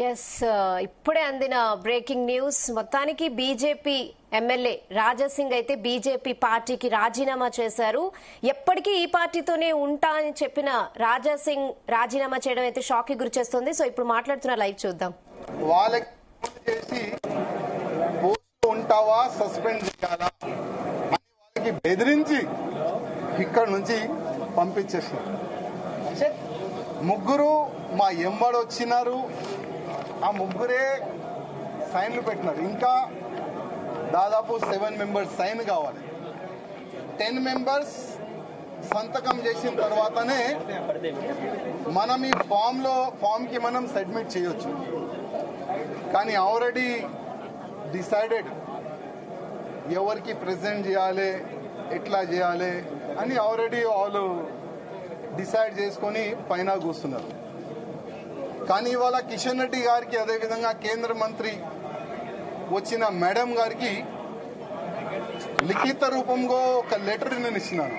Yes ఇప్పుడే అందిన breaking news. మొత్తానికి బీజేపీ ఎమ్మెల్యే రాజాసింగ్ అయితే బీజేపీ పార్టీకి రాజీనామా చేశారు. ఎప్పటికీ ఈ పార్టీతోనే ఉంటా అని చెప్పిన రాజాసింగ్ రాజీనామా చేయడం అయితే షాక్ కి గురి చేస్తుంది. సో ఇప్పుడు మాట్లాడుతున్న లైవ్ చూద్దాం. వాళ్ళకి చేసి పోస్ట్ ఉంటావా సస్పెండ్ చేయాలా అని వాళ్ళకి బెదిరించి ఇక్కడ నుంచి పంపించేసారు. ముగ్గురు మా ఎంబడి వచ్చినారు. ఆ ముగ్గురే సైన్లు పెట్టినారు. ఇంకా దాదాపు 7 మెంబర్స్ సైన్ కావాలి. 10 మెంబర్స్ సంతకం చేసిన తర్వాతనే మనం ఈ ఫామ్ కి మనం సబ్మిట్ చేయొచ్చు. కానీ ఆల్రెడీ డిసైడెడ్ ఎవరికి ప్రెజెంట్ చేయాలి, ఎట్లా చేయాలి అని ఆల్రెడీ వాళ్ళు డిసైడ్ చేసుకొని పైన కూస్తున్నారు. కానీ ఇవాళ కిషన్ రెడ్డి గారికి, అదేవిధంగా కేంద్ర మంత్రి వచ్చిన మేడం గారికి లిఖిత రూపంలో ఒక లెటర్ నేను ఇచ్చినాను.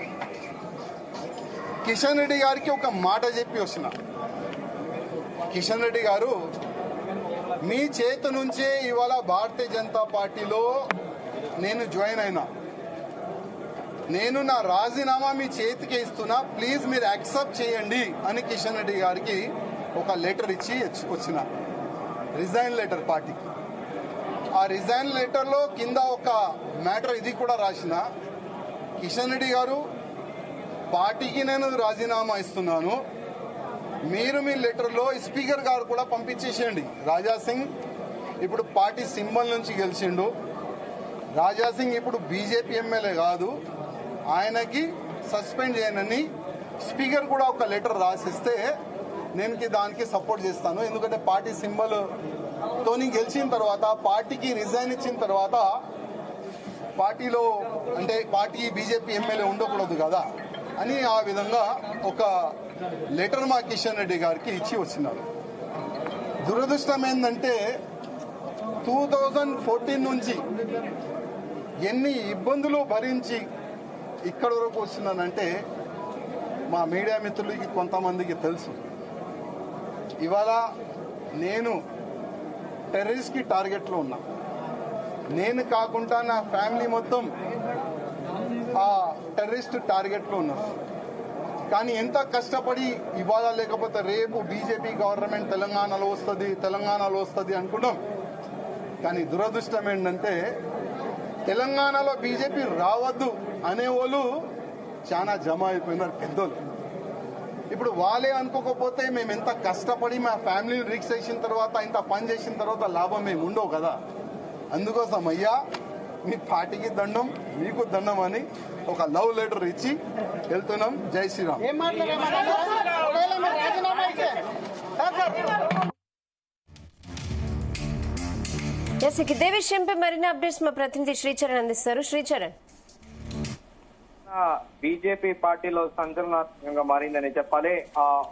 కిషన్ రెడ్డి గారికి ఒక మాట చెప్పి వచ్చిన, కిషన్ రెడ్డి గారు మీ చేతి నుంచే ఇవాళ భారతీయ జనతా పార్టీలో నేను జాయిన్ అయినా, నేను నా రాజీనామా మీ చేతికి ఇస్తున్నా, ప్లీజ్ మీరు యాక్సెప్ట్ చేయండి అని కిషన్ రెడ్డి గారికి ఒక లెటర్ ఇచ్చి వచ్చిన, రిజైన్ లెటర్ పార్టీకి. ఆ రిజైన్ లెటర్లో కింద ఒక మ్యాటర్ ఇది కూడా రాసిన, కిషన్ రెడ్డి గారు పార్టీకి నేను రాజీనామా ఇస్తున్నాను, మీరు మీ లెటర్లో స్పీకర్ గారు కూడా పంపించేసేయండి. రాజాసింగ్ ఇప్పుడు పార్టీ సింబల్ నుంచి గెలిచిండు. రాజాసింగ్ ఇప్పుడు బీజేపీ ఎమ్మెల్యే కాదు, ఆయనకి సస్పెండ్ చేయనని స్పీకర్ కూడా ఒక లెటర్ రాసిస్తే నేను దానికి సపోర్ట్ చేస్తాను. ఎందుకంటే పార్టీ సింబల్ తోని గెలిచిన తర్వాత, పార్టీకి రిజైన్ ఇచ్చిన తర్వాత పార్టీలో అంటే పార్టీ బీజేపీ ఎమ్మెల్యే ఉండకూడదు కదా అని ఆ విధంగా ఒక లెటర్ మా కిషన్ రెడ్డి గారికి ఇచ్చి వచ్చినారు. దురదృష్టం ఏంటంటే 2014 నుంచి ఎన్ని ఇబ్బందులు భరించి ఇక్కడ వరకు వస్తున్నానంటే మా మీడియా మిత్రులకి కొంతమందికి తెలుసు. ఇవాళ నేను టెర్రరిస్ట్ కి టార్గెట్ లో ఉన్నా. నేను కాకుండా నా ఫ్యామిలీ మొత్తం ఆ టెర్రరిస్ట్ టార్గెట్ లో ఉన్నారు. కానీ ఎంత కష్టపడి ఇవాళ లేకపోతే రేపు బీజేపీ గవర్నమెంట్ తెలంగాణలో వస్తుంది అనుకున్నాం. కానీ దురదృష్టం ఏంటంటే తెలంగాణలో బీజేపీ రావద్దు అనేవాళ్ళు చాలా జమ అయిపోయినారు పెద్దోళ్ళు. ఇప్పుడు వాళ్ళే అనుకోకపోతే మేము ఎంత కష్టపడి మా ఫ్యామిలీని రిక్స్ చేసిన తర్వాత, ఇంత పని చేసిన తర్వాత లాభం మేము ఉండవు కదా. అందుకోసం అయ్యా మీ పార్టీకి దండం, మీకు దండం అని ఒక లవ్ లెటర్ ఇచ్చి వెళ్తున్నాం. జై శ్రీరామ్. ఇదే విషయంపై మరిన్ని అప్డేట్స్ మా ప్రతినిధి శ్రీచరణ్ అందిస్తారు. శ్రీచరణ్, బీజేపీ పార్టీలో సంచలనాత్మకంగా మారిందని చెప్పాలి.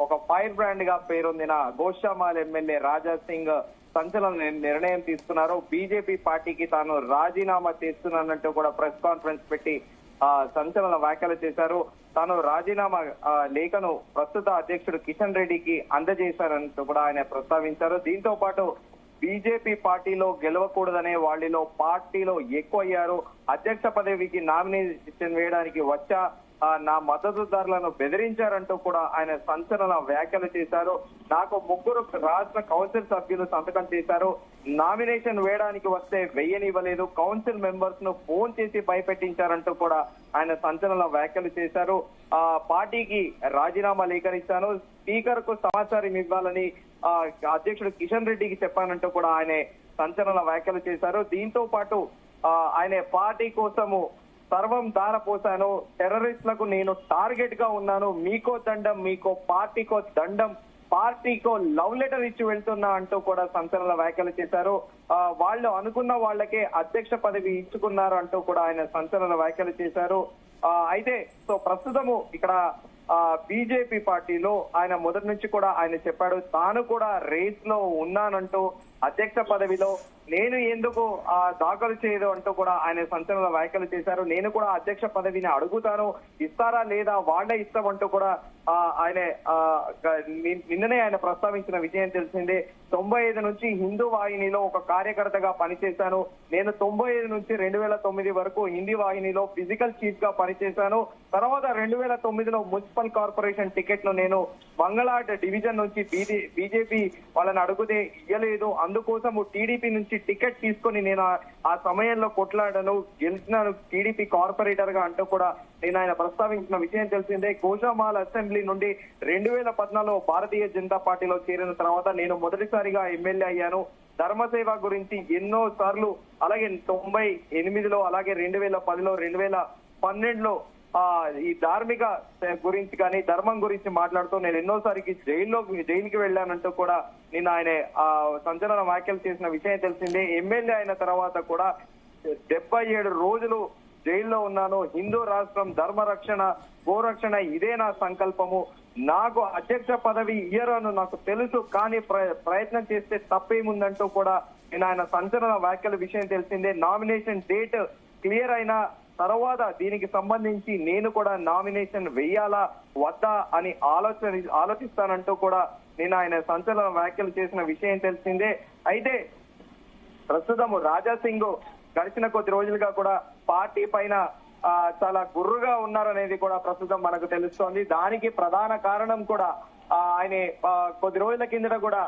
ఒక ఫైర్ బ్రాండ్ గా పేరొందిన గోషామాల్ ఎమ్మెల్యే రాజాసింగ్ సంచలన నిర్ణయం తీసుకున్నారు. బీజేపీ పార్టీకి తాను రాజీనామా చేస్తున్నట్టు కూడా ప్రెస్ కాన్ఫరెన్స్ పెట్టి సంచలన వ్యాఖ్యలు చేశారు. తాను రాజీనామా లేఖను ప్రస్తుత అధ్యక్షుడు కిషన్ రెడ్డికి అందజేశారంటూ కూడా ఆయన ప్రస్తావించారు. దీంతో పాటు బీజేపీ పార్టీలో గెలవకూడదనే వాళ్ళలో పార్టీలో ఎక్కువ అయ్యారు. అధ్యక్ష పదవికి నామినేషన్ వేయడానికి వచ్చా నా మద్దతుదారులను బెదిరించారంటూ కూడా ఆయన సంచలన వ్యాఖ్యలు చేశారు. నాకు 3 రాష్ట్ర కౌన్సిల్ సభ్యులు సంతకం చేశారు. నామినేషన్ వేయడానికి వస్తే వెయ్యనివ్వలేదు. కౌన్సిల్ మెంబర్స్ ను ఫోన్ చేసి భయపెట్టించారంటూ కూడా ఆయన సంచలన వ్యాఖ్యలు చేశారు. పార్టీకి రాజీనామా లేఖనిచ్చాను, స్పీకర్ కు సమాచారం ఇవ్వాలని అధ్యక్షుడు కిషన్ రెడ్డికి చెప్పానంటూ కూడా ఆయన సంచలన వ్యాఖ్యలు చేశారు. దీంతో పాటు ఆయన పార్టీ కోసము సర్వం ధారపోశాను, టెర్రరిస్టులకు నేను టార్గెట్ గా ఉన్నాను, మీకో దండం, మీకో పార్టీకో దండం, పార్టీకో లవ్ లెటర్ ఇచ్చి వెళ్తున్నా అంటూ కూడా సంచలన వ్యాఖ్యలు చేశారు. వాళ్ళు అనుకున్న వాళ్ళకే అధ్యక్ష పదవి ఇచ్చుకున్నారు అంటూ కూడా ఆయన సంచలన వ్యాఖ్యలు చేశారు. అయితే ప్రస్తుతము ఇక్కడ బీజేపీ పార్టీలో ఆయన మొదటి నుంచి కూడా ఆయన చెప్పాడు, తాను కూడా రేస్ లో ఉన్నానంటూ, అధ్యక్ష పదవిలో నేను ఎందుకు దాఖలు చేయదు అంటూ కూడా ఆయన సంచలన వ్యాఖ్యలు చేశారు. నేను కూడా అధ్యక్ష పదవిని అడుగుతాను, ఇస్తారా లేదా వాళ్ళే ఇష్టం అంటూ కూడా ఆయన నిన్ననే ఆయన ప్రస్తావించిన విషయం తెలిసిందే. 95 నుంచి హిందూ వాహినిలో ఒక కార్యకర్తగా పనిచేశాను. నేను 95 నుంచి 2009 వరకు హిందీ వాహినిలో ఫిజికల్ చీఫ్ గా పనిచేశాను. తర్వాత 2009లో మున్సిపల్ కార్పొరేషన్ టికెట్ ను నేను మంగళాట్ డివిజన్ నుంచి బీజేపీ వాళ్ళని అడిగితే ఇయ్యలేదు. అందుకోసం టీడీపీ నుంచి టికెట్ తీసుకొని నేను ఆ సమయంలో కొట్లాడాను, గెలిచినాను టీడీపీ కార్పొరేటర్ గా అంటూ కూడా నేను ఆయన ప్రస్తావించిన విషయం తెలిసిందే. గోషామాల్ అసెంబ్లీ నుండి 2014లో భారతీయ జనతా పార్టీలో చేరిన తర్వాత నేను మొదటిసారిగా ఎమ్మెల్యే అయ్యాను. ధర్మసేవ గురించి ఎన్నో సార్లు, అలాగే 98లో, అలాగే 2010లో, 2012లో ఈ ధార్మిక గురించి కానీ ధర్మం గురించి మాట్లాడుతూ నేను ఎన్నోసారికి జైలుకి వెళ్ళానంటూ కూడా నేను ఆయన సంచలన వ్యాఖ్యలు చేసిన విషయం తెలిసిందే. ఎమ్మెల్యే అయిన తర్వాత కూడా 77 రోజులు జైల్లో ఉన్నాను. హిందూ రాష్ట్రం, ధర్మ రక్షణ, గోరక్షణ ఇదే నా సంకల్పము. నాకు అధ్యక్ష పదవి ఇయ్యరని నాకు తెలుసు, కానీ ప్రయత్నం చేస్తే తప్పేముందంటూ కూడా నేను ఆయన సంచలన వ్యాఖ్యల విషయం తెలిసిందే. నామినేషన్ డేట్ క్లియర్ అయిన తర్వాత దీనికి సంబంధించి నేను కూడా నామినేషన్ వేయాలా వద్దా అని ఆలోచిస్తానంటూ కూడా నేను ఆయన సంచలన వ్యాఖ్యలు చేసిన విషయం తెలిసిందే. అయితే ప్రస్తుతం రాజాసింగ్ గడిచిన కొద్ది రోజులుగా కూడా పార్టీ పైన చాలా గుర్రుగా ఉన్నారనేది కూడా ప్రస్తుతం మనకు తెలుస్తోంది. దానికి ప్రధాన కారణం కూడా ఆయన కొద్ది రోజుల కిందట కూడా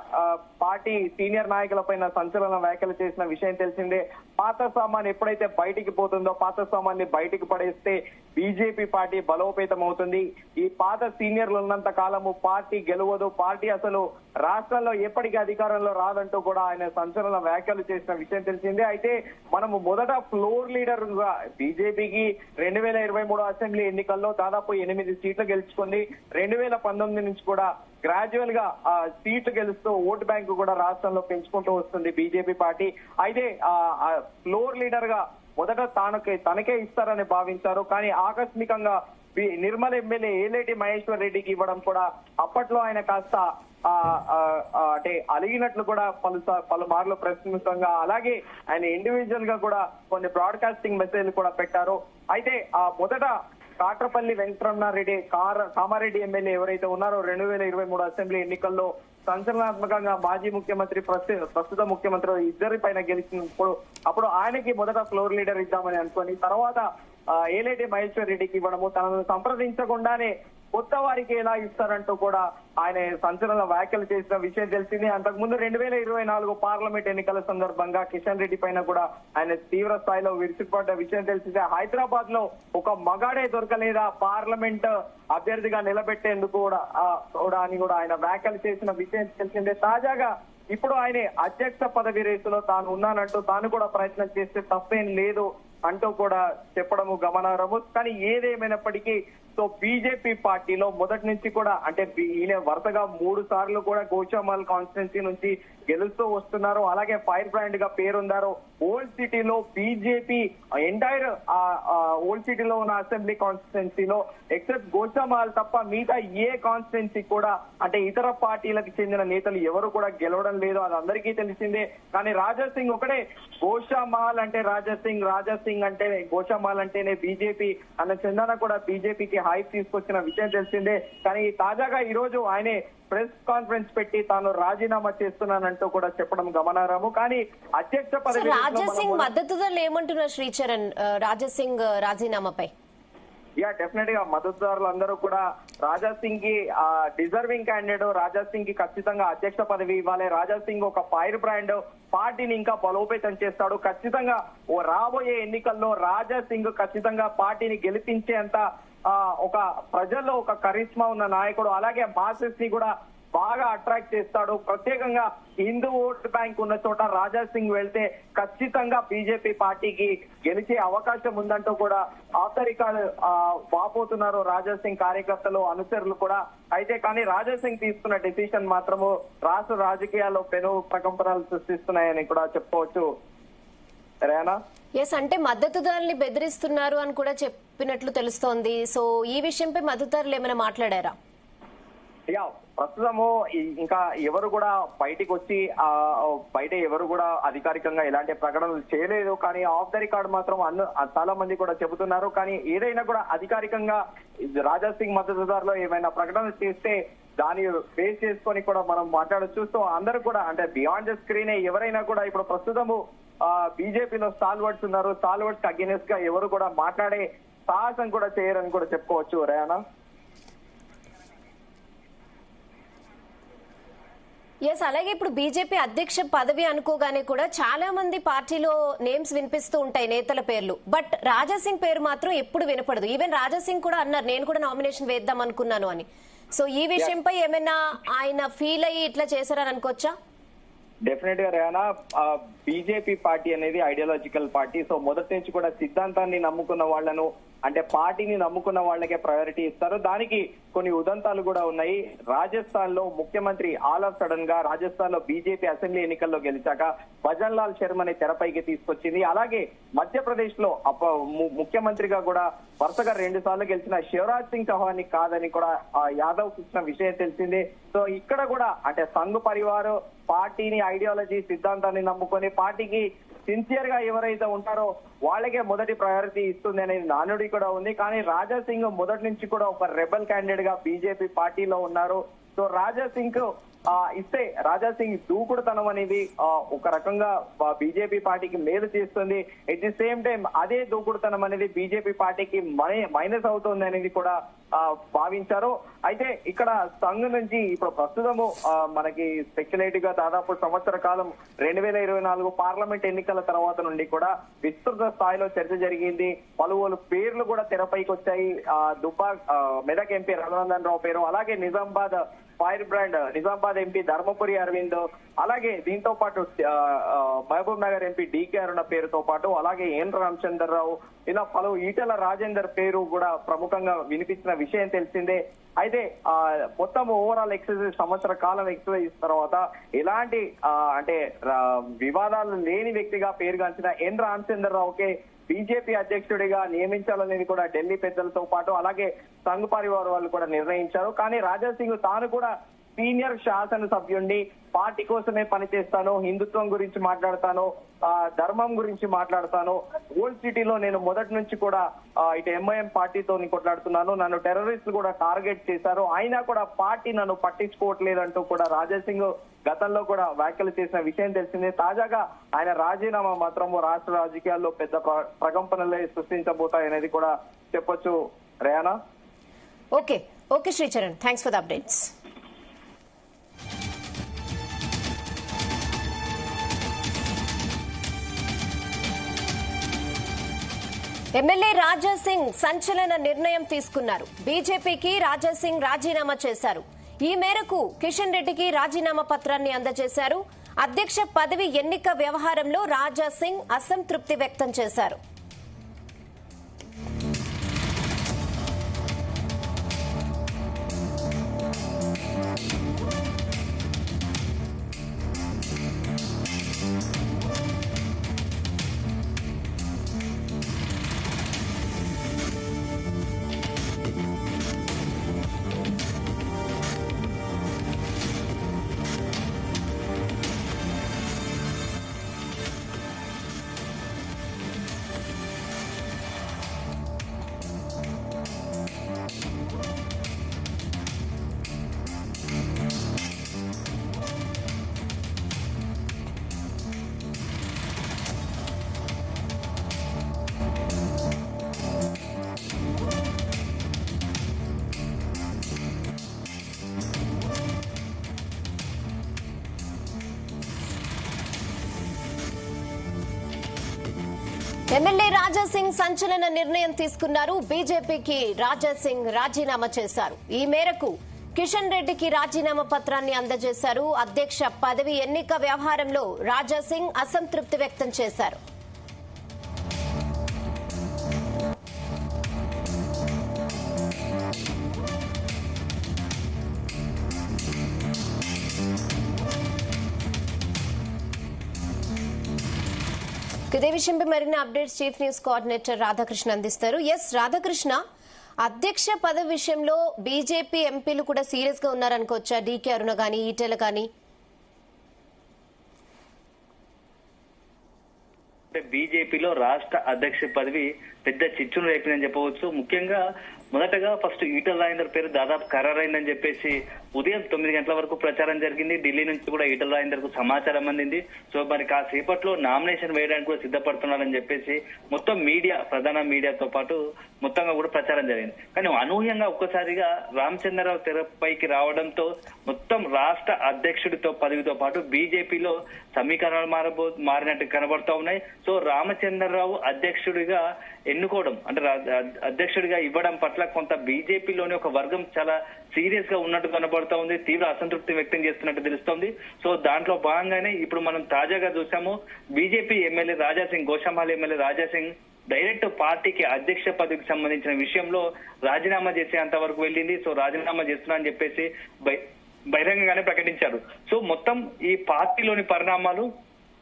పార్టీ సీనియర్ నాయకుల పైన సంచలన వ్యాఖ్యలు చేసిన విషయం తెలిసిందే. పాత సామాన్ ఎప్పుడైతే బయటికి పోతుందో, పాత సామాన్ని బయటికి పడేస్తే బీజేపీ పార్టీ బలోపేతం అవుతుంది. ఈ పాత సీనియర్లు ఉన్నంత కాలము పార్టీ గెలవదు, పార్టీ అసలు రాష్ట్రంలో ఎప్పటికీ అధికారంలో రాదంటూ కూడా ఆయన సంచలన వ్యాఖ్యలు చేసిన విషయం తెలిసిందే. అయితే మనము మొదట ఫ్లోర్ లీడర్ గా బీజేపీకి 2023 అసెంబ్లీ ఎన్నికల్లో దాదాపు 8 సీట్లు గెలుచుకుంది. 2019 నుంచి కూడా గ్రాడ్యువల్ గా సీట్లు గెలుస్తూ ఓటు బ్యాంకు కూడా రాష్ట్రంలో పెంచుకుంటూ వస్తుంది బీజేపీ పార్టీ. అయితే ఫ్లోర్ లీడర్ గా మొదట తనకే ఇస్తారని భావించారు, కానీ ఆకస్మికంగా నిర్మల్ ఎమ్మెల్యే ఏలేటి మహేశ్వర్ రెడ్డికి ఇవ్వడం కూడా అప్పట్లో ఆయన కాస్త అంటే అలిగినట్లు కూడా పలుమార్లు ప్రశ్నితంగా, అలాగే ఆయన ఇండివిజువల్ గా కూడా కొన్ని బ్రాడ్కాస్టింగ్ మెసేజ్లు కూడా పెట్టారు. అయితే మొదట కాట్రపల్లి వెంకటరమణారెడ్డి కామారెడ్డి ఎమ్మెల్యే ఎవరైతే ఉన్నారో 2023 అసెంబ్లీ ఎన్నికల్లో సంచలనాత్మకంగా మాజీ ముఖ్యమంత్రి ప్రస్తుత ముఖ్యమంత్రి ఇద్దరి పైన గెలిచినప్పుడు అప్పుడు ఆయనకి మొదట ఫ్లోర్ లీడర్ ఇద్దామని అనుకొని తర్వాత ఏలేటి మహేశ్వర్ రెడ్డికి ఇవ్వడము, తనను సంప్రదించకుండానే కొత్త వారికి ఎలా ఇస్తారంటూ కూడా ఆయన సంచలన వ్యాఖ్యలు చేసిన విషయం తెలిసింది. అంతకుముందు 2024 పార్లమెంట్ ఎన్నికల సందర్భంగా కిషన్ రెడ్డి పైన కూడా ఆయన తీవ్ర స్థాయిలో విరుచుకుపడ్డ విషయం తెలిసిందే. హైదరాబాద్ లో ఒక మగాడే దొరకలేదా పార్లమెంట్ అభ్యర్థిగా నిలబెట్టేందుకు కూడా అని కూడా ఆయన వ్యాఖ్యలు చేసిన విషయం తెలిసిందే. తాజాగా ఇప్పుడు ఆయన అధ్యక్ష పదవి రేసులో తాను ఉన్నానంటూ తాను కూడా ప్రయత్నం చేస్తే తప్పేం లేదు అంటూ కూడా చెప్పడము గమనార్హము. కానీ ఏదేమైనప్పటికీ సో బీజేపీ పార్టీలో మొదటి నుంచి కూడా అంటే ఈయన వరుసగా 3 సార్లు కూడా గోషామాల్ కాన్స్టిట్యున్సీ నుంచి గెలుస్తూ వస్తున్నారు. అలాగే ఫైర్ బ్రాండ్ గా పేరుందారు. ఓల్డ్ సిటీలో బీజేపీ ఎంటైర్ ఓల్డ్ సిటీలో ఉన్న అసెంబ్లీ కాన్స్టిట్యున్సీలో ఎక్సెప్ట్ గోషామాల్ తప్ప మిగతా ఏ కాన్స్టిట్యున్సీ కూడా అంటే ఇతర పార్టీలకు చెందిన నేతలు ఎవరు కూడా గెలవడం లేదు, అది అందరికీ తెలిసిందే. కానీ రాజాసింగ్ ఒకటే గోషామాల్ అంటే రాజాసింగ్ అంటే గోషామాల్ అంటేనే బీజేపీ అన్న చందన కూడా బీజేపీకి హైప్ తీసుకొచ్చిన విషయం తెలిసిందే. కానీ తాజాగా ఈ రోజు ఆయనే ప్రెస్ కాన్ఫరెన్స్ పెట్టి తాను రాజీనామా చేస్తున్నానంటూ కూడా చెప్పడం గమనార్హము. కానీ అధ్యక్ష పదవి రాజాసింగ్ మద్దతుదారులు ఏమంటున్నారు శ్రీచరణ్ రాజాసింగ్ రాజీనామాపై? డెఫినెట్ గా మద్దతుదారులు అందరూ కూడా రాజాసింగ్ కి డిజర్వింగ్ క్యాండిడేట్, రాజాసింగ్ కి ఖచ్చితంగా అధ్యక్ష పదవి ఇవ్వాలి. రాజాసింగ్ ఒక ఫైర్ బ్రాండ్, పార్టీని ఇంకా బలోపేతం చేస్తాడు. ఖచ్చితంగా రాబోయే ఎన్నికల్లో రాజాసింగ్ ఖచ్చితంగా పార్టీని గెలిపించేంత ఒక ప్రజల్లో ఒక కరిష్మా ఉన్న నాయకుడు. అలాగే మాసెస్ ని కూడా బాగా అట్రాక్ట్ చేస్తాడు. ప్రత్యేకంగా హిందూ ఓట్ బ్యాంక్ ఉన్న చోట రాజాసింగ్ వెళ్తే ఖచ్చితంగా బీజేపీ పార్టీకి గెలిచే అవకాశం ఉందంటూ కూడా ఆఫ్తరికాలు వాపోతున్నారు రాజాసింగ్ కార్యకర్తలు, అనుచరులు కూడా. అయితే కానీ రాజాసింగ్ తీసుకున్న డెసిషన్ మాత్రము రాష్ట్ర రాజకీయాల్లో పెను ప్రకంపనలు సృష్టిస్తున్నాయని కూడా చెప్పుకోవచ్చు. రేనా అంటే మద్దతుదారుల్ని బెదిరిస్తున్నారు అని కూడా చెప్పినట్లు తెలుస్తోంది. సో ఈ విషయంపై మద్దతుదారులు ఏమైనా మాట్లాడారా? యా ప్రస్తుతము ఇంకా ఎవరు కూడా బయటికి వచ్చి బయట ఎవరు కూడా అధికారికంగా ఎలాంటి ప్రకటనలు చేయలేదు. కానీ ఆఫ్ ద రికార్డ్ మాత్రం చాలా మంది కూడా చెబుతున్నారు. కానీ ఏదైనా కూడా అధికారికంగా రాజా సింగ్ మద్దతుదారులో ఏమైనా ప్రకటనలు చేస్తే దాన్ని బేస్ చేసుకొని కూడా మనం మాట్లాడొచ్చు. సో అందరూ కూడా అంటే బియాండ్ ద స్క్రీన్ ఎవరైనా కూడా ఇప్పుడు ప్రస్తుతము బీజేపీలో స్టాల్వర్డ్స్ ఉన్నారు. స్టాల్వర్డ్స్ అగేనెస్ట్ గా ఎవరు కూడా మాట్లాడే సాహసం కూడా చేయరని కూడా చెప్పుకోవచ్చు. రేయానా ఎస్, అలాగే ఇప్పుడు బీజేపీ అధ్యక్ష పదవి అనుకోగానే కూడా చాలా మంది పార్టీలో నేమ్స్ వినిపిస్తూ ఉంటాయి, నేతల పేర్లు. బట్ రాజాసింగ్ పేరు మాత్రం ఎప్పుడు వినపడదు. ఈవెన్ రాజాసింగ్ కూడా అన్నారు నేను కూడా నామినేషన్ వేద్దాం అనుకున్నాను అని. సో ఈ విషయంపై ఏమైనా ఆయన ఫీల్ అయ్యి ఇట్లా చేశారని అనుకోవచ్చా? డెఫినెట్ గా రేయానా, బీజేపీ పార్టీ అనేది ఐడియాలజికల్ పార్టీ. సో మొదటి నుంచి కూడా సిద్ధాంతాన్ని నమ్ముకున్న వాళ్లను అంటే పార్టీని నమ్ముకున్న వాళ్ళకే ప్రయారిటీ ఇస్తారు. దానికి కొన్ని ఉదంతాలు కూడా ఉన్నాయి. రాజస్థాన్ లో ముఖ్యమంత్రి ఆల్ ఆఫ్ సడన్ గా రాజస్థాన్ లో బీజేపీ అసెంబ్లీ ఎన్నికల్లో గెలిచాక భజన్ లాల్ శర్మని తెరపైకి తీసుకొచ్చింది. అలాగే మధ్యప్రదేశ్ లో ముఖ్యమంత్రిగా కూడా వరుసగా 2 సార్లు గెలిచిన శివరాజ్ సింగ్ చౌహాన్ కాదని కూడా యాదవ్ ఇచ్చిన విషయం తెలిసిందే. సో ఇక్కడ కూడా అంటే సంఘ్ పరివార్ పార్టీని ఐడియాలజీ సిద్ధాంతాన్ని నమ్ముకొని పార్టీకి సిన్సియర్ గా ఎవరైతే ఉంటారో వాళ్ళకే మొదటి ప్రయారిటీ ఇస్తుంది అనేది నానుడి కూడా ఉంది. కానీ రాజా సింగ్ మొదటి నుంచి కూడా ఒక రెబల్ క్యాండిడేట్ గా బీజేపీ పార్టీలో ఉన్నారు. సో రాజా సింగ్ ఇస్తే రాజా సింగ్ దూకుడుతనం అనేది ఒక రకంగా బీజేపీ పార్టీకి మేలు చేస్తుంది. ఎట్ ది సేమ్ టైం అదే దూకుడుతనం అనేది బీజేపీ పార్టీకి మైనస్ అవుతుంది అనేది కూడా భావించారు. అయితే ఇక్కడ సంఘ్ నుంచి ఇప్పుడు ప్రస్తుతము మనకి స్పెక్యులేటివ్ గా దాదాపు సంవత్సర కాలం 2024 పార్లమెంట్ ఎన్నికల తర్వాత నుండి కూడా విస్తృత స్థాయిలో చర్చ జరిగింది. పలువురు పేర్లు కూడా తెరపైకి వచ్చాయి. మెదక్ ఎంపీ రఘునందన్ రావు పేరు, అలాగే Nizamabad fire brand Nizamabad MP Dharmapuri Arvind, అలాగే దీంతో పాటు Mahabubnagar MP DK Aruna పేరుతో పాటు అలాగే ఎన్ రామచంద్రరావు, ఇలా పలు ఈటల రాజేందర్ పేరు కూడా ప్రముఖంగా వినిపించిన విషయం తెలిసిందే. అయితే మొత్తం ఓవరాల్ ఎక్సర్సైజ్ సంవత్సర కాలం ఎక్సర్సైజ్ తర్వాత ఎలాంటి అంటే వివాదాలు లేని వ్యక్తిగా పేరుగాంచిన ఎన్ రామచంద్రరావుకే బీజేపీ అధ్యక్షుడిగా నియమించాలనేది కూడా ఢిల్లీ పెద్దలతో పాటు అలాగే సంఘ్ పరివార్ వాళ్ళు కూడా నిర్ణయించారు. కానీ రాజా సింగ్ తాను కూడా సీనియర్ శాసనసభ్యుడిని, పార్టీ కోసమే పనిచేస్తాను, హిందుత్వం గురించి మాట్లాడతాను, ధర్మం గురించి మాట్లాడతాను, ఓల్డ్ సిటీలో నేను మొదటి నుంచి కూడా ఇటు ఎంఐఎం పార్టీతో కొట్లాడుతున్నాను, నన్ను టెర్రరిస్టులు కూడా టార్గెట్ చేశారు, అయినా కూడా పార్టీ నన్ను పట్టించుకోవట్లేదంటూ కూడా రాజా సింగ్ గతంలో కూడా వ్యాఖ్యలు చేసిన విషయం తెలిసిందే. తాజాగా ఆయన రాజీనామా మాత్రం రాష్ట్ర రాజకీయాల్లో పెద్ద ప్రకంపనలే సృష్టించబోతాయనేది కూడా చెప్పొచ్చు. రేయానా okay Sricharan, thanks for the updates. MLA Raja Singh సంచలన నిర్ణయం తీసుకున్నారు. బీజేపీకి రాజా సింగ్ రాజీనామా చేశారు. ఈ మేరకు కిషన్ రెడ్డికి రాజీనామా పత్రాన్ని అందజేశారు. అధ్యక్ష పదవి ఎన్నిక వ్యవహారంలో రాజా సింగ్ అసంతృప్తి వ్యక్తం చేశారు. ఎమ్మెల్యే రాజా సింగ్ సంచలన నిర్ణయం తీసుకున్నారు. బీజేపీకి రాజా సింగ్ రాజీనామా చేశారు. ఈ మేరకు కిషన్ రెడ్డికి రాజీనామా పత్రాన్ని అందజేశారు. అధ్యక్ష పదవి ఎన్నిక వ్యవహారంలో రాజా సింగ్ అసంతృప్తి వ్యక్తం చేశారు. ఇదే విషయంపై మరిన్ని updates chief news coordinator Radhakrishna అందిస్తారు. ఎస్ రాధాకృష్ణ, అధ్యక్ష పదవి విషయంలో బీజేపీ ఎంపీలు కూడా సీరియస్ గా ఉన్నారనుకోవచ్చా? డీకే అరుణ గానీ ఈటెల గానీ. బీజేపీలో రాష్ట్ర అధ్యక్ష పదవి పెద్ద చిచ్చును రేపిందని చెప్పవచ్చు. ముఖ్యంగా మొదటగా ఫస్ట్ ఈటల రాజేందర్ పేరు దాదాపు ఖరారైందని చెప్పేసి ఉదయం 9 గంటల వరకు ప్రచారం జరిగింది. ఢిల్లీ నుంచి కూడా ఈటల రాజేందర్ కు సమాచారం అందింది. సో మరి కాసేపట్లో నామినేషన్ వేయడానికి కూడా సిద్ధపడుతున్నారని చెప్పేసి మొత్తం మీడియా, ప్రధాన మీడియాతో పాటు మొత్తంగా కూడా ప్రచారం జరిగింది. కానీ అనూహ్యంగా ఒక్కసారిగా రామచంద్రరావు తెరపైకి రావడంతో మొత్తం రాష్ట్ర అధ్యక్షుడితో పదవితో పాటు బీజేపీలో సమీకరణలు మారినట్టు కనబడతా ఉన్నాయి. సో రామచంద్రరావు అధ్యక్షుడిగా ఎన్నుకోవడం అంటే అధ్యక్షుడిగా ఇవ్వడం పట్ల కొంత బీజేపీలోని ఒక వర్గం చాలా సీరియస్ గా ఉన్నట్టు కనబడతా ఉంది. తీవ్ర అసంతృప్తి వ్యక్తం చేస్తున్నట్టు తెలుస్తోంది. సో దాంట్లో భాగంగానే ఇప్పుడు మనం తాజాగా చూసాము, BJP MLA Raja Singh, Goshamahal MLA Raja Singh direct పార్టీకి అధ్యక్ష పదవికి సంబంధించిన విషయంలో రాజీనామా చేసేంత వరకు వెళ్ళింది. సో రాజీనామా చేస్తున్నా అని చెప్పేసి బహిరంగంగానే ప్రకటించారు. సో మొత్తం ఈ పార్టీలోని పరిణామాలు,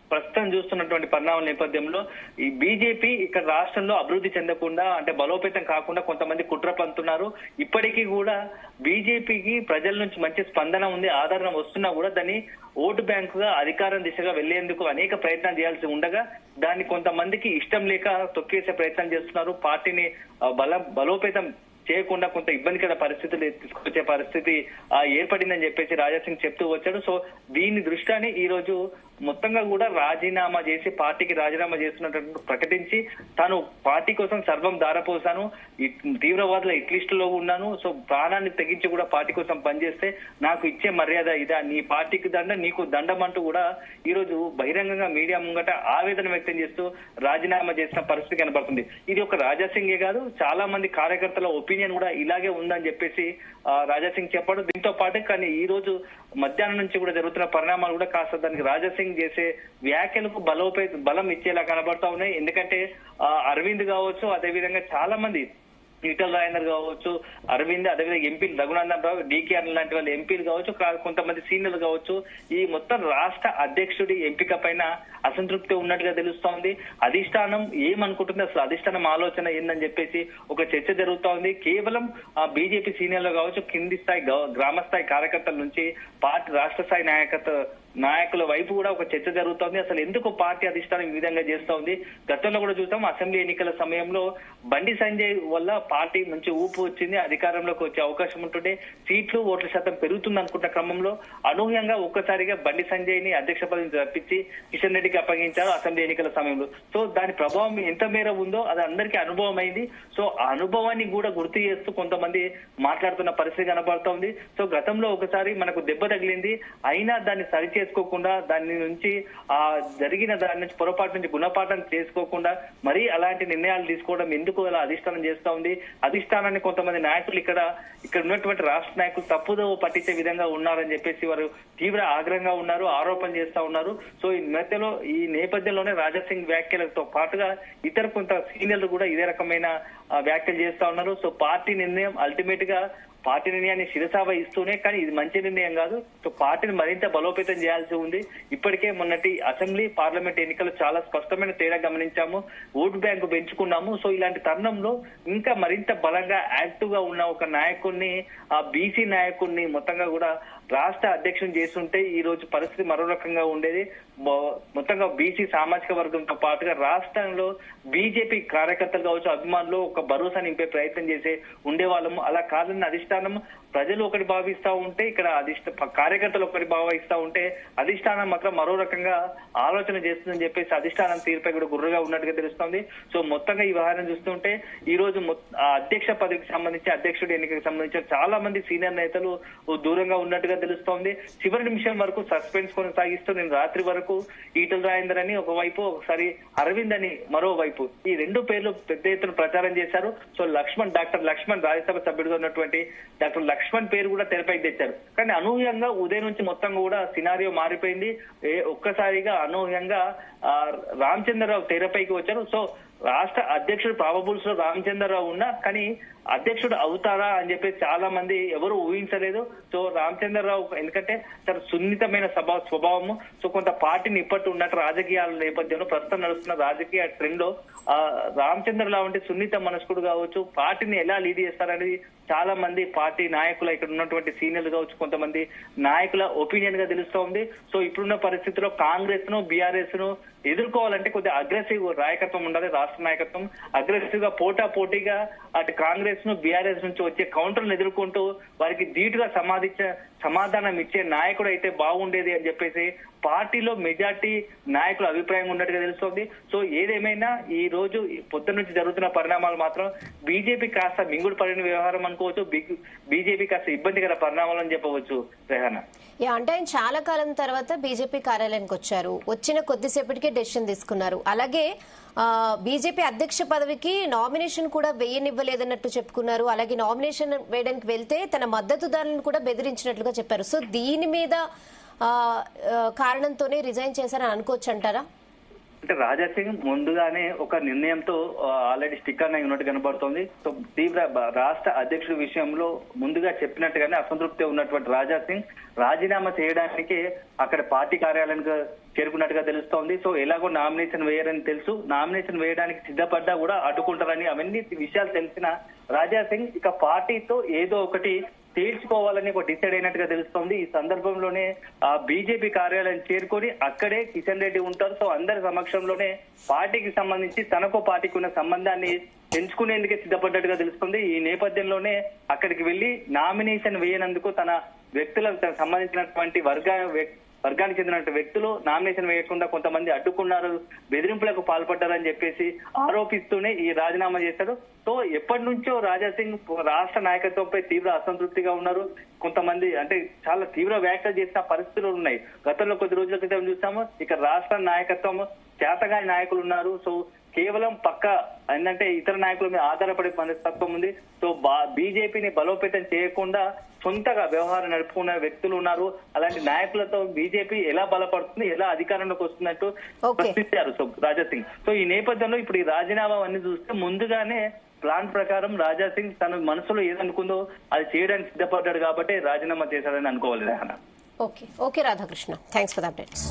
ప్రస్తుతం చూస్తున్నటువంటి పరిణామాల నేపథ్యంలో ఈ బీజేపీ ఇక్కడ రాష్ట్రంలో అభివృద్ధి చెందకుండా అంటే బలోపేతం కాకుండా కొంతమంది కుట్ర పంతున్నారు. ఇప్పటికీ కూడా బీజేపీకి ప్రజల నుంచి మంచి స్పందన ఉంది, ఆదరణ వస్తున్నా కూడా దాన్ని ఓటు బ్యాంకుగా అధికారం దిశగా వెళ్లేందుకు అనేక ప్రయత్నాలు చేయాల్సి ఉండగా దాన్ని కొంతమందికి ఇష్టం లేక తొక్కేసే ప్రయత్నం చేస్తున్నారు. పార్టీని బలోపేతం చేయకుండా కొంత ఇబ్బందికర పరిస్థితులు తీసుకొచ్చే పరిస్థితి ఏర్పడిందని చెప్పేసి రాజాసింగ్ చెప్తూ వచ్చాడు. సో దీని దృష్ట్యాన్ని ఈ రోజు మొత్తంగా కూడా రాజీనామా చేసి పార్టీకి రాజీనామా చేస్తున్నట్టు ప్రకటించి తాను పార్టీ కోసం సర్వం దారపోసాను, తీవ్రవాదుల హిట్ లో ఉన్నాను, సో ప్రాణాన్ని తెగించి కూడా పార్టీ కోసం పనిచేస్తే నాకు ఇచ్చే మర్యాద ఇదా, నీ పార్టీకి దండ నీకు దండం అంటూ కూడా ఈ రోజు బహిరంగంగా మీడియా ముంగట ఆవేదన వ్యక్తం చేస్తూ రాజీనామా చేసిన పరిస్థితి కనబడుతుంది. ఇది ఒక రాజాసింగే కాదు, చాలా మంది కార్యకర్తల ఒపీనియన్ కూడా ఇలాగే ఉందని చెప్పేసి రాజాసింగ్ చెప్పాడు. దీంతో పాటు కానీ ఈ రోజు మధ్యాహ్నం నుంచి కూడా జరుగుతున్న పరిణామాలు కూడా కాస్త దానికి రాజాసింగ్ చేసే వ్యాఖ్యలకు బలం ఇచ్చేలా కనబడతా ఉన్నాయి. ఎందుకంటే అరవింద్ కావచ్చు, అదేవిధంగా చాలా మంది ఈటల రాజేందర్ కావచ్చు, అరవింద్, అదేవిధంగా ఎంపీలు రఘునందన్ రావు, డీకే లాంటి వాళ్ళ ఎంపీలు కావచ్చు, కొంతమంది సీనియర్లు కావచ్చు, ఈ మొత్తం రాష్ట్ర అధ్యక్షుడి ఎంపిక పైన అసంతృప్తి ఉన్నట్టుగా తెలుస్తోంది. అధిష్టానం ఏమనుకుంటుంది, అసలు అధిష్టానం ఆలోచన ఏందని చెప్పేసి ఒక చర్చ జరుగుతూ ఉంది. కేవలం బీజేపీ సీనియర్లు కావచ్చు, కింది స్థాయి గ్రామ స్థాయి కార్యకర్తల నుంచి పార్టీ రాష్ట్ర స్థాయి నాయకుల వైపు కూడా ఒక చర్చ జరుగుతోంది. అసలు ఎందుకు పార్టీ అధిష్టానం ఈ విధంగా చేస్తూ ఉంది? గతంలో కూడా చూసాం, అసెంబ్లీ ఎన్నికల సమయంలో బండి సంజయ్ వల్ల పార్టీ మంచి ఊపు వచ్చింది, అధికారంలోకి వచ్చే అవకాశం ఉంటుండే, సీట్లు ఓట్ల శాతం పెరుగుతుంది అనుకున్న క్రమంలో అనూహ్యంగా ఒక్కసారిగా బండి సంజయ్ ని అధ్యక్ష పదవిని తప్పించి కిషన్ రెడ్డికి అప్పగించారు అసెంబ్లీ ఎన్నికల సమయంలో. సో దాని ప్రభావం ఎంత మేర ఉందో అది అందరికీ అనుభవం అయింది. సో ఆ అనుభవాన్ని కూడా గుర్తు చేస్తూ కొంతమంది మాట్లాడుతున్న పరిస్థితి కనబడుతోంది. సో గతంలో ఒకసారి మనకు దెబ్బ తగిలింది, అయినా దాన్ని సరిచేసుకోకుండా దాని నుంచి దాని నుంచి పొరపాటు నుంచి గుణపాఠం చేసుకోకుండా మరీ అలాంటి నిర్ణయాలు తీసుకోవడం ఎందుకు అలా అధిష్టానం చేస్తా ఉంది? అధిష్టానాన్ని కొంతమంది నాయకులు ఇక్కడ ఉన్నటువంటి రాష్ట్ర నాయకులు తప్పుదో పట్టించే విధంగా ఉన్నారని చెప్పేసి వారు తీవ్ర ఆగ్రహంగా ఉన్నారు, ఆరోపణలు చేస్తా ఉన్నారు. సో ఈ నేపథ్యంలోనే రాజాసింగ్ వ్యాఖ్యలతో పాటుగా ఇతర కొంత సీనియర్లు కూడా ఇదే రకమైన వ్యాఖ్యలు చేస్తా ఉన్నారు. సో పార్టీ నిర్ణయం అల్టిమేట్ గా పార్టీ నిర్ణయాన్ని శిరసావ ఇస్తూనే, కానీ ఇది మంచి నిర్ణయం కాదు. సో పార్టీని మరింత బలోపేతం చేయాల్సి ఉంది. ఇప్పటికే మొన్నటి అసెంబ్లీ పార్లమెంట్ ఎన్నికలు చాలా స్పష్టమైన తేడా గమనించాము, ఓటు బ్యాంకు పెంచుకున్నాము. సో ఇలాంటి తరుణంలో ఇంకా మరింత బలంగా యాక్టివ్ గా ఉన్న ఒక నాయకుడిని, ఆ బీసీ నాయకుడిని మొత్తంగా కూడా రాష్ట్ర అధ్యక్షుని చేస్తుంటే ఈ రోజు పరిస్థితి మరో రకంగా ఉండేది. మొత్తంగా బీసీ సామాజిక వర్గంతో పాటుగా రాష్ట్రంలో బీజేపీ కార్యకర్తలు కావచ్చు, అభిమానులు ఒక భరోసా నింపే ప్రయత్నం చేసే ఉండేవాళ్ళము. అలా కాదని అధిష్టానం ప్రజలు ఒకటి భావిస్తా ఉంటే, ఇక్కడ కార్యకర్తలు ఒకటి భావిస్తా ఉంటే అధిష్టానం మాత్రం మరో రకంగా ఆలోచన చేస్తుందని చెప్పేసి అధిష్టానం తీరుపై కూడా గుర్రగా ఉన్నట్టుగా తెలుస్తోంది. సో మొత్తంగా ఈ వ్యవహారం చూస్తుంటే ఈ రోజు అధ్యక్ష పదవికి సంబంధించి, అధ్యక్షుడి ఎన్నికకు సంబంధించిన చాలా మంది సీనియర్ నేతలు దూరంగా ఉన్నట్టుగా తెలుస్తోంది. చివరి నిమిషం వరకు సస్పెన్స్ కొనసాగిస్తూ నేను రాత్రి వరకు ఈటల రాజేందర్ అని ఒకవైపు, ఒకసారి అరవింద్ అని మరోవైపు, ఈ రెండు పేర్లు పెద్ద ఎత్తున ప్రచారం చేశారు. సో డాక్టర్ లక్ష్మణ్ రాజ్యసభ సభ్యుడిగా ఉన్నటువంటి డాక్టర్ లక్ష్మణ్ పేరు కూడా తెరపైకి తెచ్చారు. కానీ అనూహ్యంగా ఉదయం నుంచి మొత్తం కూడా సినారియో మారిపోయింది. ఒక్కసారిగా అనూహ్యంగా రామచంద్రరావు తెరపైకి వచ్చారు. సో రాష్ట్ర అధ్యక్షుడు ప్రాబబుల్స్ లో రామచంద్రరావు ఉన్నా కానీ అధ్యక్షుడు అవుతారా అని చెప్పేసి చాలా మంది ఎవరు ఊహించలేదు. సో రామచంద్రరావు ఎందుకంటే చాలా సున్నితమైన స్వభావము, సో కొంత పార్టీని ఇప్పటి ఉన్నట్టు రాజకీయాల నేపథ్యంలో ప్రస్తుతం నడుస్తున్న రాజకీయ ట్రెండ్ లో రామచంద్రరావు అంటే సున్నిత మనస్కుడు కావచ్చు, పార్టీని ఎలా లీడ్ చేస్తారనేది చాలా మంది పార్టీ నాయకుల ఇక్కడ ఉన్నటువంటి సీనియర్లు కావచ్చు, కొంతమంది నాయకుల ఒపీనియన్ గా తెలుస్తోంది. సో ఇప్పుడున్న పరిస్థితిలో కాంగ్రెస్ ను బీఆర్ఎస్ ను ఎదుర్కోవాలంటే కొద్దిగా అగ్రెసివ్ నాయకత్వం ఉండాలి. రాష్ట్ర నాయకత్వం అగ్రెసివ్ గా పోటాపోటీగా అటు కాంగ్రెస్ ను బీఆర్ఎస్ నుంచి వచ్చే కౌంటర్లు ఎదుర్కొంటూ వారికి ధీటుగా సమాధానం ఇచ్చే నాయకుడు అయితే బాగుండేది అని చెప్పేసి పార్టీలో మెజార్టీ నాయకుల అభిప్రాయం ఉన్నట్టుగా తెలుస్తోంది. సో ఏదేమైనా ఈ రోజు పొద్దున్న నుంచి జరుగుతున్న పరిణామాలు మాత్రం బీజేపీ కాస్త మింగుడు పడిన వ్యవహారం అనుకోవచ్చు, బీజేపీ కాస్త ఇబ్బందికర పరిణామాలు అని చెప్పవచ్చు. రెహానా, అంటే ఆయన చాలా కాలం తర్వాత బీజేపీ కార్యాలయానికి వచ్చారు, వచ్చిన కొద్దిసేపటికే డెసిషన్ తీసుకున్నారు. అలాగే బీజేపీ అధ్యక్ష పదవికి నామినేషన్ కూడా వేయనివ్వలేదన్నట్టు చెప్పుకున్నారు. అలాగే నామినేషన్ వేయడానికి వెళ్తే తన మద్దతుదారులను కూడా బెదిరించినట్లుగా చెప్పారు. సో దీని మీద కారణంతోనే రిజైన్ చేశారని అనుకోవచ్చు అంటారా? అంటే రాజాసింగ్ ముందుగానే ఒక నిర్ణయంతో ఆల్రెడీ స్టిక్ అన్న ఉన్నట్టు కనబడుతోంది. సో తీవ్ర రాష్ట్ర అధ్యక్షుడి విషయంలో ముందుగా చెప్పినట్టుగానే అసంతృప్తి ఉన్నటువంటి రాజాసింగ్ రాజీనామా చేయడానికి అక్కడ పార్టీ కార్యాలయానికి చేరుకున్నట్టుగా తెలుస్తోంది. సో ఎలాగో నామినేషన్ వేయరని తెలుసు, నామినేషన్ వేయడానికి సిద్ధపడ్డా కూడా అడ్డుకుంటారని అవన్నీ విషయాలు తెలిసిన రాజాసింగ్ ఇక పార్టీతో ఏదో ఒకటి తేల్చుకోవాలని ఒక డిసైడ్ అయినట్టుగా తెలుస్తోంది. ఈ సందర్భంలోనే బీజేపీ కార్యాలయం చేరుకొని అక్కడే కిషన్ రెడ్డి ఉంటారు. సో అందరి సమక్షంలోనే పార్టీకి సంబంధించి తనకు పార్టీకి ఉన్న సంబంధాన్ని పెంచుకునేందుకే సిద్ధపడ్డట్టుగా తెలుస్తుంది. ఈ నేపథ్యంలోనే అక్కడికి వెళ్లి నామినేషన్ వేయనందుకు తన వ్యక్తులకు తనకు సంబంధించినటువంటి వర్గానికి చెందిన వ్యక్తులు నామినేషన్ వేయకుండా కొంతమంది అడ్డుకున్నారు, బెదిరింపులకు పాల్పడ్డారని చెప్పేసి ఆరోపిస్తూనే ఈ రాజీనామా చేశారు. సో ఎప్పటి నుంచో రాజాసింగ్ రాష్ట్ర నాయకత్వంపై తీవ్ర అసంతృప్తిగా ఉన్నారు. కొంతమంది అంటే చాలా తీవ్ర వ్యాఖ్యలు చేసిన పరిస్థితులు ఉన్నాయి. గతంలో కొద్ది రోజుల క్రితం చూసాము, ఇక రాష్ట్ర నాయకత్వం చేతగాని నాయకులు ఉన్నారు. సో కేవలం పక్క ఏంటంటే ఇతర నాయకుల మీద ఆధారపడే మనస్తత్వం ఉంది. సో బీజేపీని బలోపేతం చేయకుండా సొంతగా వ్యవహారం నడుపుకున్న వ్యక్తులు ఉన్నారు. అలాంటి నాయకులతో బీజేపీ ఎలా బలపడుతుంది, ఎలా అధికారంలోకి వస్తున్నట్టు ప్రశ్నించారు సో రాజాసింగ్. సో ఈ నేపథ్యంలో ఇప్పుడు ఈ రాజీనామా అన్ని చూస్తే ముందుగానే ప్లాన్ ప్రకారం రాజాసింగ్ తన మనసులో ఏదనుకుందో అది చేయడానికి సిద్ధపడ్డాడు కాబట్టి రాజీనామా చేశాడని అనుకోవాలి. Okay Radhakrishna, thanks for the updates.